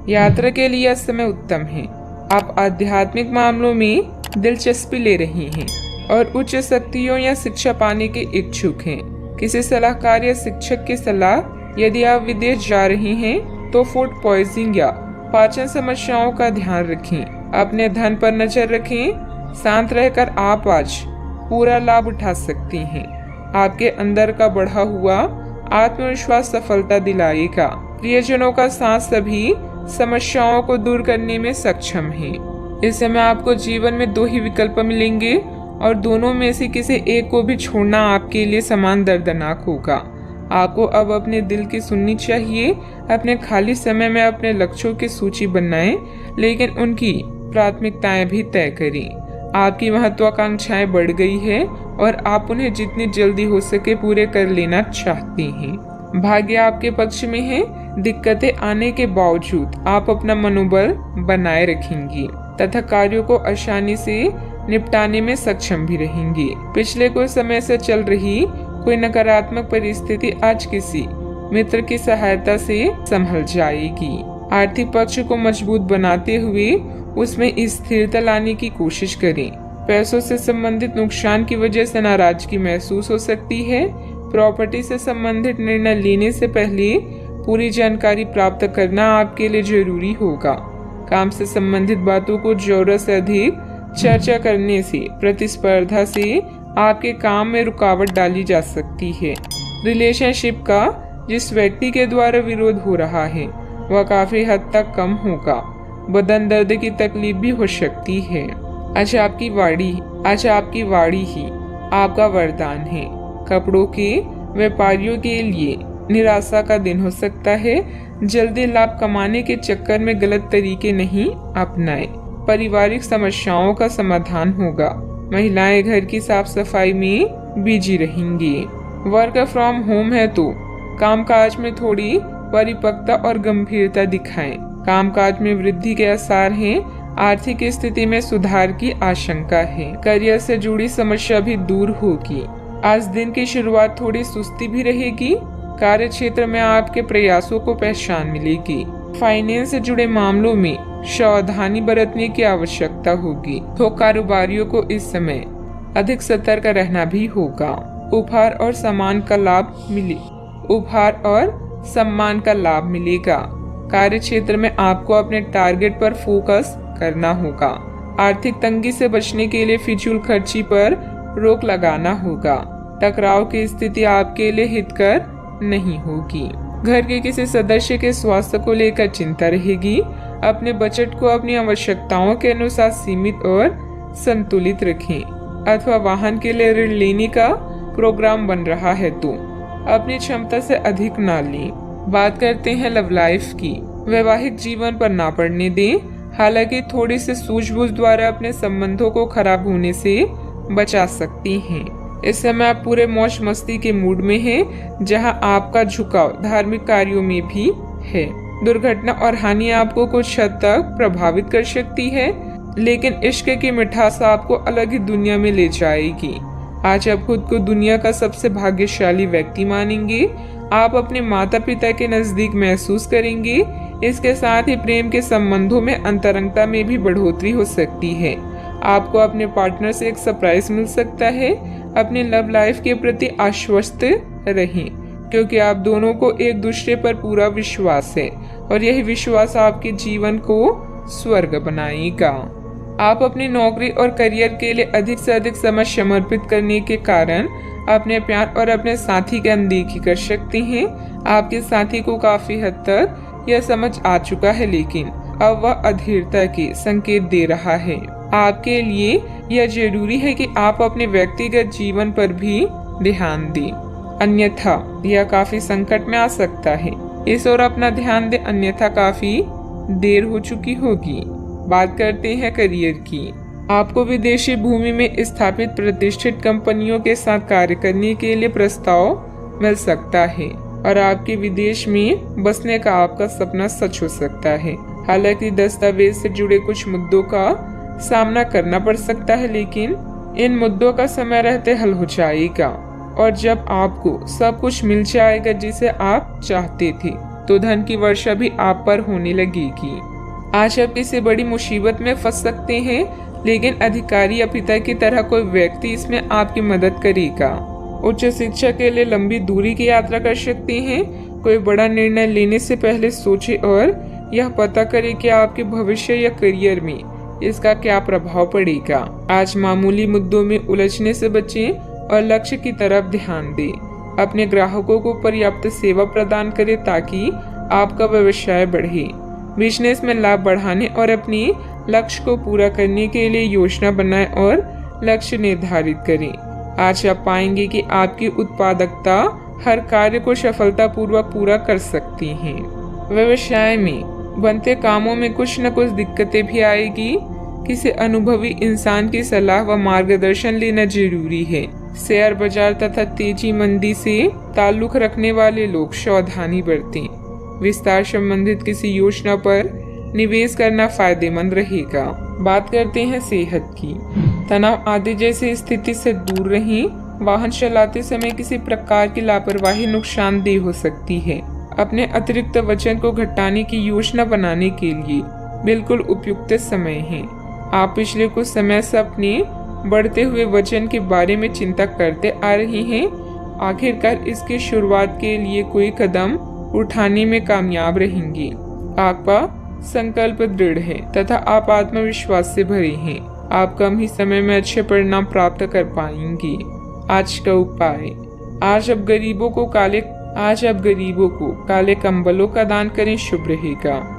यात्रा के लिए यह समय उत्तम है। आप आध्यात्मिक मामलों में दिलचस्पी ले रही हैं और उच्च शक्तियों या शिक्षा पाने के इच्छुक हैं। किसी सलाहकार या शिक्षक की सलाह यदि आप विदेश जा रही हैं तो फूड पॉइजनिंग या पाचन समस्याओं का ध्यान रखें। अपने धन पर नजर रखें। शांत रहकर आप आज पूरा लाभ उठा सकती हैं। आपके अंदर का बढ़ा हुआ आत्मविश्वास सफलता दिलाएगा। प्रियजनों का साथ सभी समस्याओं को दूर करने में सक्षम है। इस समय आपको जीवन में 2 ही विकल्प मिलेंगे और दोनों में से किसी एक को भी छोड़ना आपके लिए समान दर्दनाक होगा। आपको अब अपने दिल की सुननी चाहिए। अपने खाली समय में अपने लक्ष्यों की सूची बनाएं, लेकिन उनकी प्राथमिकताएं भी तय करें। आपकी महत्वाकांक्षाएं बढ़ गई है और आप उन्हें जितनी जल्दी हो सके पूरे कर लेना चाहती हैं। भाग्य आपके पक्ष में है। दिक्कतें आने के बावजूद आप अपना मनोबल बनाए रखेंगी तथा कार्यों को आसानी से निपटाने में सक्षम भी रहेंगी। पिछले कुछ समय से चल रही कोई नकारात्मक परिस्थिति आज किसी मित्र की सहायता से संभल जाएगी। आर्थिक पक्ष को मजबूत बनाते हुए उसमें स्थिरता लाने की कोशिश करें। पैसों से संबंधित नुकसान की वजह से नाराजगी महसूस हो सकती है। प्रॉपर्टी से संबंधित निर्णय लेने से पहले पूरी जानकारी प्राप्त करना आपके लिए जरूरी होगा। काम से संबंधित बातों को जरूरत से अधिक चर्चा करने से प्रतिस्पर्धा से आपके काम में रुकावट डाली जा सकती है। रिलेशनशिप का जिस व्यक्ति के द्वारा विरोध हो रहा है वह काफी हद तक कम होगा। बदन दर्द की तकलीफ भी हो सकती है। आज आपकी वाड़ी ही आपका वरदान है। कपड़ों के व्यापारियों के लिए निराशा का दिन हो सकता है। जल्दी लाभ कमाने के चक्कर में गलत तरीके नहीं अपनाएं। पारिवारिक समस्याओं का समाधान होगा। महिलाएं घर की साफ सफाई में बिजी रहेंगी। वर्क फ्रॉम होम है तो कामकाज में थोड़ी परिपक्वता और गंभीरता दिखाएं। कामकाज में वृद्धि के आसार हैं। आर्थिक स्थिति में सुधार की आशंका है। करियर से जुड़ी समस्या भी दूर होगी। आज दिन की शुरुआत थोड़ी सुस्ती भी रहेगी। कार्य क्षेत्र में आपके प्रयासों को पहचान मिलेगी। फाइनेंस से जुड़े मामलों में सावधानी बरतने की आवश्यकता होगी। तो कारोबारियों को इस समय अधिक सतर्क रहना भी होगा। उपहार और सम्मान का लाभ मिलेगा। कार्य क्षेत्र में आपको अपने टारगेट पर फोकस करना होगा। आर्थिक तंगी से बचने के लिए फिजूल खर्ची पर रोक लगाना होगा। टकराव की स्थिति आपके लिए हितकर नहीं होगी। घर के किसी सदस्य के स्वास्थ्य को लेकर चिंता रहेगी। अपने बजट को अपनी आवश्यकताओं के अनुसार सीमित और संतुलित रखें। अथवा वाहन के लिए ऋण लेने का प्रोग्राम बन रहा है तो अपनी क्षमता से अधिक ना लें। बात करते हैं लव लाइफ की। वैवाहिक जीवन पर ना पड़ने दें। हालांकि थोड़ी सी सूझबूझ द्वारा अपने संबंधों को खराब होने से बचा सकती हैं। इस समय आप पूरे मौज मस्ती के मूड में हैं, जहां आपका झुकाव धार्मिक कार्यों में भी है। दुर्घटना और हानि आपको कुछ हद तक प्रभावित कर सकती है, लेकिन इश्क की मिठास आपको अलग ही दुनिया में ले जाएगी। आज आप खुद को दुनिया का सबसे भाग्यशाली व्यक्ति मानेंगे। आप अपने माता पिता के नजदीक महसूस करेंगे। इसके साथ ही प्रेम के संबंधों में अंतरंगता में भी बढ़ोतरी हो सकती है। आपको अपने पार्टनर से एक सरप्राइज मिल सकता है। अपने लव लाइफ के प्रति आश्वस्त रहें, क्योंकि आप दोनों को एक दूसरे पर पूरा विश्वास है और यही विश्वास आपके जीवन को स्वर्ग बनाएगा। आप अपनी नौकरी और करियर के लिए अधिक से अधिक समय समर्पित करने के कारण अपने प्यार और अपने साथी की अनदेखी कर सकते हैं। आपके साथी को काफी हद तक यह समझ आ चुका है, लेकिन अब वह अधीरता के संकेत दे रहा है। आपके लिए यह जरूरी है कि आप अपने व्यक्तिगत जीवन पर भी ध्यान दें, अन्यथा यह काफी संकट में आ सकता है। इस ओर अपना ध्यान दें, अन्यथा काफी देर हो चुकी होगी। बात करते हैं करियर की। आपको विदेशी भूमि में स्थापित प्रतिष्ठित कंपनियों के साथ कार्य करने के लिए प्रस्ताव मिल सकता है और आपके विदेश में बसने का आपका सपना सच हो सकता है। हालांकि दस्तावेज से जुड़े कुछ मुद्दों का सामना करना पड़ सकता है, लेकिन इन मुद्दों का समय रहते हल हो जाएगा और जब आपको सब कुछ मिल जाएगा जिसे आप चाहते थे, तो धन की वर्षा भी आप पर होने लगेगी। आज आप किसी बड़ी मुसीबत में फंस सकते हैं, लेकिन अधिकारी या पिता की तरह कोई व्यक्ति इसमें आपकी मदद करेगा। उच्च शिक्षा के लिए लंबी दूरी की यात्रा कर सकते हैं। कोई बड़ा निर्णय लेने से पहले सोचें और यह पता करें कि आपके भविष्य या करियर में इसका क्या प्रभाव पड़ेगा। आज मामूली मुद्दों में उलझने से बचें और लक्ष्य की तरफ ध्यान दें। अपने ग्राहकों को पर्याप्त सेवा प्रदान करें ताकि आपका व्यवसाय बढ़े। बिजनेस में लाभ बढ़ाने और अपनी लक्ष्य को पूरा करने के लिए योजना बनाएं और लक्ष्य निर्धारित करें। आज आप पाएंगे कि आपकी उत्पादकता हर कार्य को सफलतापूर्वक पूरा कर सकती है। व्यवसाय में बनते कामों में कुछ न कुछ दिक्कतें भी आएगी। किसी अनुभवी इंसान की सलाह व मार्गदर्शन लेना जरूरी है। शेयर बाजार तथा तेजी मंदी से ताल्लुक रखने वाले लोग सावधानी बरतें। विस्तार संबंधित किसी योजना पर निवेश करना फायदेमंद रहेगा। बात करते हैं सेहत की। तनाव आदि जैसी स्थिति से दूर रहें। वाहन चलाते समय किसी प्रकार की लापरवाही नुकसानदेह हो सकती है। अपने अतिरिक्त वजन को घटाने की योजना बनाने के लिए बिल्कुल उपयुक्त समय है। आप पिछले कुछ समय से अपने बढ़ते हुए वजन के बारे में चिंता करते आ रहे हैं। आखिरकार इसकी शुरुआत के लिए कोई कदम उठाने में कामयाब रहेंगे। आपका संकल्प दृढ़ है तथा आप आत्मविश्वास से भरे हैं। आप कम ही समय में अच्छे परिणाम प्राप्त कर पाएंगे। आज का उपाय, आज आप गरीबों को काले कंबलों का दान करें, शुभ रहेगा।